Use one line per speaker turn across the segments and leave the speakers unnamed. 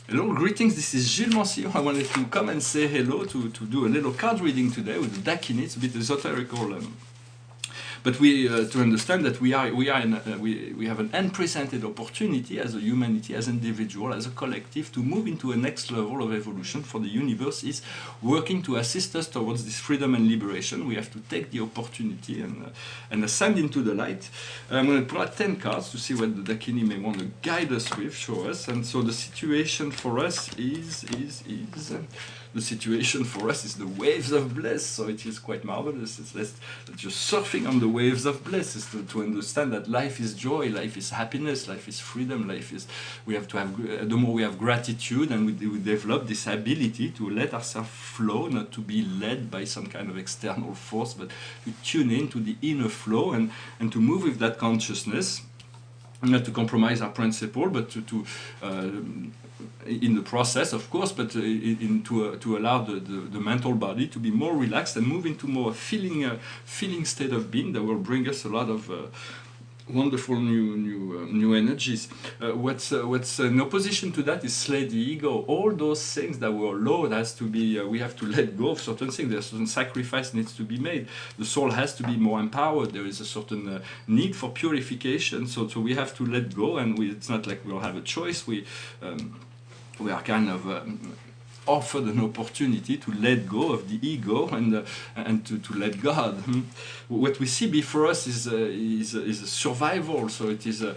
Hello, greetings, this is Gilles Mancillon. I wanted to come and say hello, to do a little card reading today with the Dakini. It's a bit esoterical, but we to understand that we have an unprecedented opportunity as a humanity, as an individual, as a collective, to move into a next level of evolution. For the universe is working to assist us towards this freedom and liberation. We have to take the opportunity and ascend into the light. I'm going to pull out 10 cards to see what the Dakini may want to guide us with, show us. And so the situation for us is the situation for us is the waves of bliss. So it is quite marvelous. It's just surfing on the waves of bliss. Is to understand that life is joy, life is happiness, life is freedom, life is. We have to have. The more we have gratitude, and we develop this ability to let ourselves flow, not to be led by some kind of external force, but to tune in to the inner flow and to move with that consciousness. Not to compromise our principle, but to in the process, of course, but to allow the mental body to be more relaxed and move into more feeling state of being that will bring us a lot of wonderful new energies. What's in opposition to that is slay the ego. All those things that were low has to be. We have to let go of certain things. There's certain sacrifice needs to be made. The soul has to be more empowered. There is a certain need for purification. So we have to let go, and it's not like we'll have a choice. We are kind of offered an opportunity to let go of the ego and to let God. What we see before us is a survival. So it is a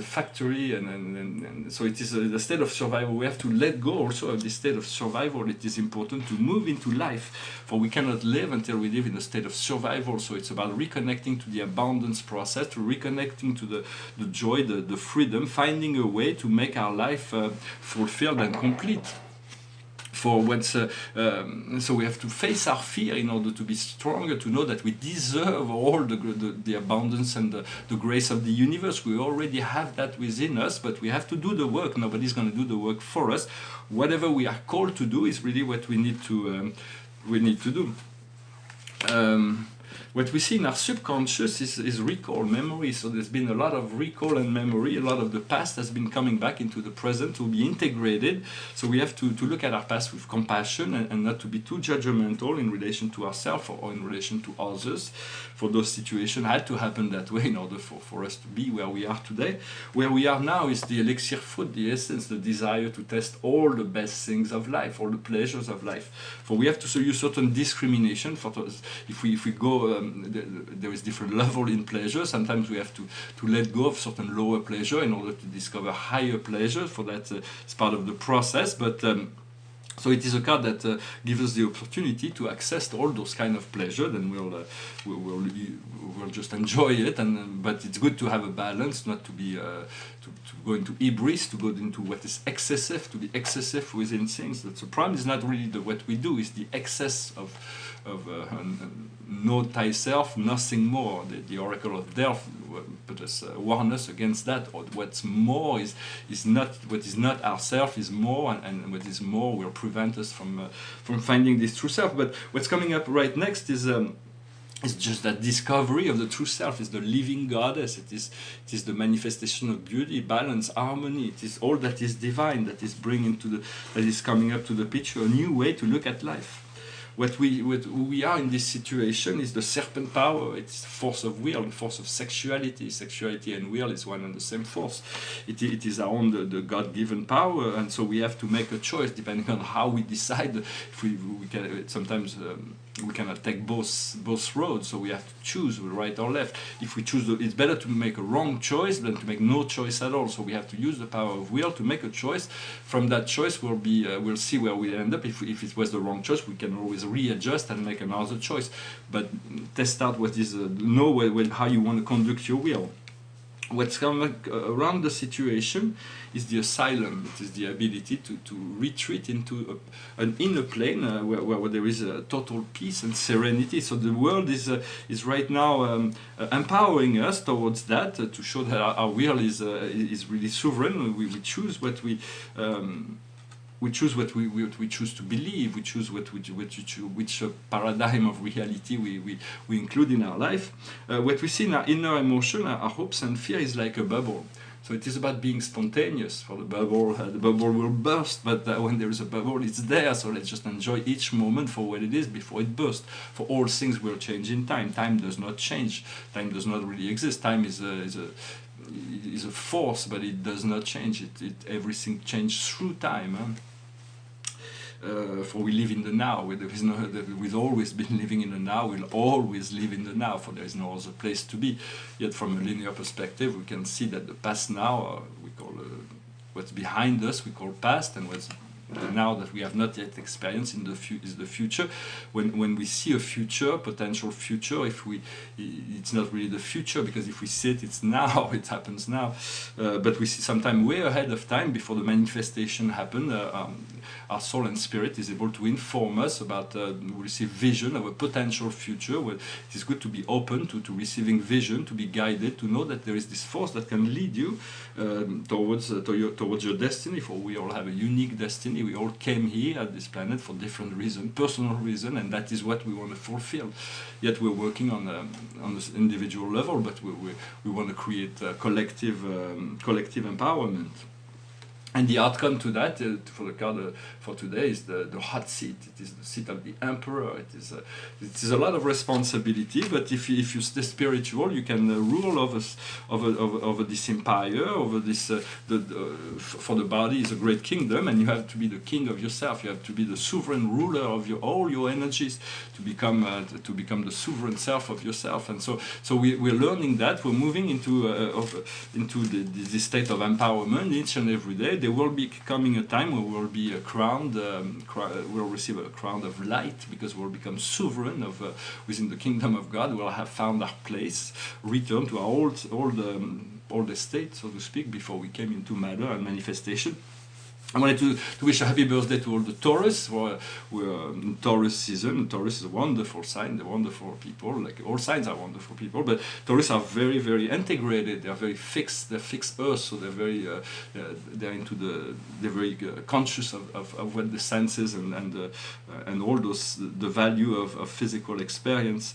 factory, and so it is a state of survival. We have to let go also of this state of survival. It is important to move into life, for we cannot live until we live in a state of survival. So it's about reconnecting to the abundance process, to reconnecting to the joy, the freedom, finding a way to make our life fulfilled and complete. For what's so we have to face our fear in order to be stronger, to know that we deserve all the abundance and the grace of the universe. We already have that within us, but we have to do the work. Nobody's going to do the work for us. Whatever we are called to do is really what we need to do. What we see in our subconscious is recall, memory. So there's been a lot of recall and memory. A lot of the past has been coming back into the present to be integrated. So we have to look at our past with compassion and not to be too judgmental in relation to ourselves or in relation to others. For those situations had to happen that way in order for us to be where we are today. Where we are now is the elixir food, the essence, the desire to test all the best things of life, all the pleasures of life. For we have to use certain discrimination. For if we go, there is different level in pleasure. Sometimes we have to let go of certain lower pleasure in order to discover higher pleasure. For that, it's part of the process. But so it is a card that gives us the opportunity to access all those kind of pleasure. Then we'll just enjoy it. But it's good to have a balance, not to be to go into hybris, to go into what is excessive, to be excessive within things. That's the problem. Is not really what we do. Is the excess of know thyself, nothing more. The oracle of Delph put us warn us against that. Or what's more is not what is not ourself is more, and what is more will prevent us from finding this true self. But what's coming up right next is just that discovery of the true self. Is the living goddess. It is the manifestation of beauty, balance, harmony. It is all that is divine that is that is coming up to the picture. A new way to look at life. What we are in this situation is the serpent power. It's the force of will, the force of sexuality. Sexuality and will is one and the same force. It is our own the God-given power, and so we have to make a choice depending on how we decide. If we can sometimes. We cannot take both roads, so we have to choose right or left. If we choose, it's better to make a wrong choice than to make no choice at all. So we have to use the power of will to make a choice. From that choice, we'll see where we end up. If it was the wrong choice, we can always readjust and make another choice. But test out what is know how you want to conduct your will. What's coming around the situation is the asylum. It is the ability to retreat into an inner plane where there is a total peace and serenity. So the world is right now empowering us towards that to show that our will is really sovereign. We choose what we. We choose what we choose to believe. We choose which paradigm of reality we include in our life. What we see in our inner emotion, our hopes and fear, is like a bubble. So it is about being spontaneous. For the bubble will burst, but when there is a bubble, it's there. So let's just enjoy each moment for what it is before it bursts. For all things will change in time. Time does not change. Time does not really exist. Time is a force, but it does not change. Everything changes through time. Huh? For we live in the now. We've always been living in the now. We'll always live in the now, for there is no other place to be. Yet from a linear perspective, we can see that the past now, we call what's behind us, we call past, and what's the now that we have not yet experienced is the future. When we see a future, potential future, it's not really the future, because if we see it, it's now, it happens now. But we see sometime way ahead of time, before the manifestation happen. Our soul and spirit is able to inform us about, we receive vision of a potential future. Well, it is good to be open to receiving vision, to be guided, to know that there is this force that can lead you towards your destiny. For we all have a unique destiny. We all came here at this planet for different reasons, personal reasons, and that is what we want to fulfill. Yet we're working on this individual level, but we want to create collective empowerment. And the outcome to that, for the card for today, is the hot seat. It is the seat of the emperor. It is a lot of responsibility. But if you stay spiritual, you can rule over this empire, over this. For the body is a great kingdom, and you have to be the king of yourself. You have to be the sovereign ruler of all your energies to become the sovereign self of yourself. And so we're learning that. We're moving into this state of empowerment each and every day. There will be coming a time where we'll be crowned, we'll receive a crown of light, because we'll become sovereign within the kingdom of God. We'll have found our place, return to our old estate, so to speak, before we came into matter and manifestation. I wanted to wish a happy birthday to all the Taurus. We're in Taurus season. Taurus is a wonderful sign. They're wonderful people. Like all signs are wonderful people, but Taurus are very, very integrated. They're very fixed. They're fixed Earth, so they're very they're very conscious of what the senses and all those the value of physical experience.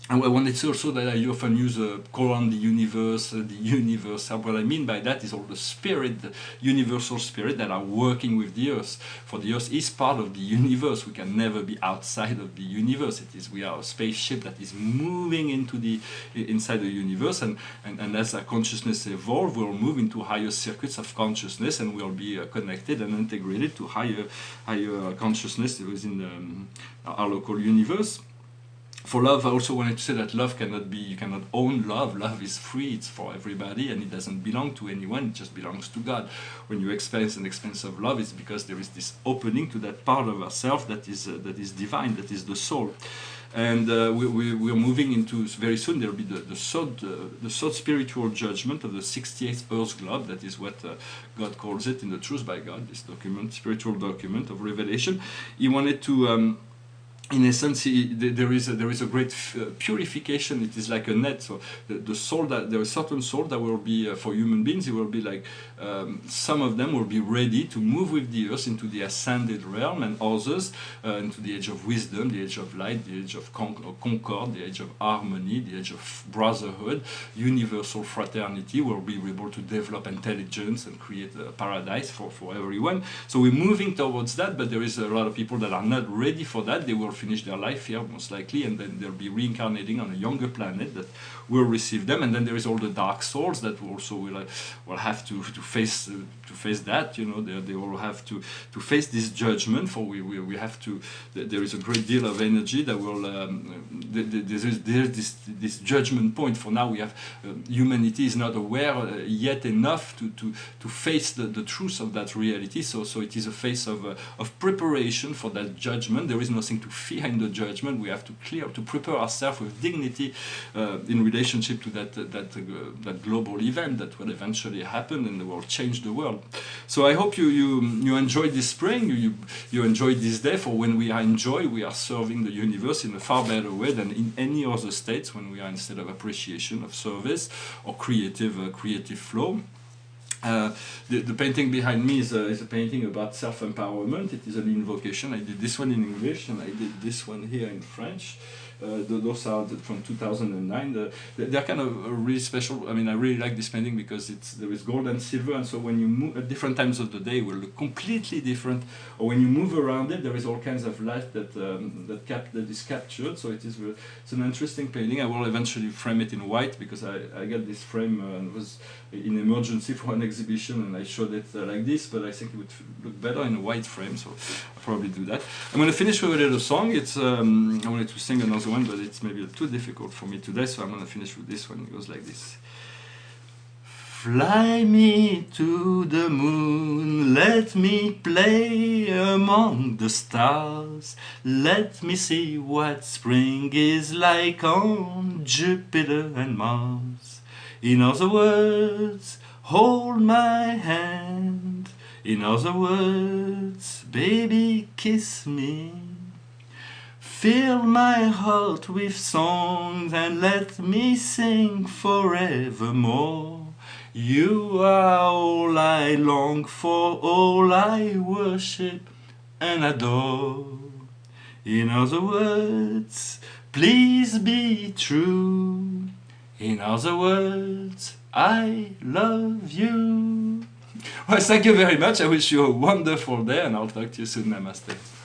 And I wanted to also that I often use call on the universe. What I mean by that is all the spirit, the universal spirit that are working with the earth. For the earth is part of the universe. We can never be outside of the universe. We are a spaceship that is moving inside the universe, and as our consciousness evolve, we'll move into higher circuits of consciousness, and we'll be connected and integrated to higher consciousness within our local universe. For love, I also wanted to say that love you cannot own love. Love is free, it's for everybody, and it doesn't belong to anyone, it just belongs to God. When you experience an experience of love, it's because there is this opening to that part of ourselves that is divine, that is the soul. And we're moving into, very soon there will be the third spiritual judgment of the 68th Earth Globe. That is what God calls it in the Truth by God, this document, spiritual document of revelation. He wanted to in essence, there is a great purification. It is like a net. So the soul there is certain soul that will be for human beings. It will be like some of them will be ready to move with the earth into the ascended realm, and others into the age of wisdom, the age of light, the age of concord, the age of harmony, the age of brotherhood, universal fraternity. Will be able to develop intelligence and create a paradise for everyone. So we're moving towards that, but there is a lot of people that are not ready for that. They will finish their life here most likely, and then they'll be reincarnating on a younger planet that will receive them. And then there is all the dark souls that also will have to face that. They all have to face this judgment. For we have to. There is a great deal of energy that will. There's this judgment point. For now, we have humanity is not aware yet enough to face the truth of that reality. So it is a phase of preparation for that judgment. There is nothing to fear in the judgment. We have to prepare ourselves with dignity in relationship to that global event that will eventually happen and will change the world. So I hope you enjoyed this spring. You enjoyed this day. For when we are in joy, we are serving the universe in a far better way than in any other states when we are instead of appreciation of service or creative flow. The painting behind me is a painting about self-empowerment. It is an invocation. I did this one in English and I did this one here in French. Those are from 2009. They're kind of really special. I mean, I really like this painting because there is gold and silver, and so when you move at different times of the day, it will look completely different. Or when you move around it, there is all kinds of light that is captured. So it's an interesting painting. I will eventually frame it in white because I got this frame and was in emergency for an exhibition, and I showed it like this. But I think it would look better in a white frame, so I'll probably do that. I'm going to finish with a little song. It's I wanted to sing another one, but it's maybe too difficult for me today, so I'm going to finish with this one. It goes like this. Fly me to the moon, let me play among the stars. Let me see what spring is like on Jupiter and Mars. In other words, hold my hand. In other words, baby, kiss me. Fill my heart with songs and let me sing forevermore. You are all I long for, all I worship and adore. In other words, please be true. In other words, I love you. Well, thank you very much. I wish you a wonderful day, and I'll talk to you soon. Namaste.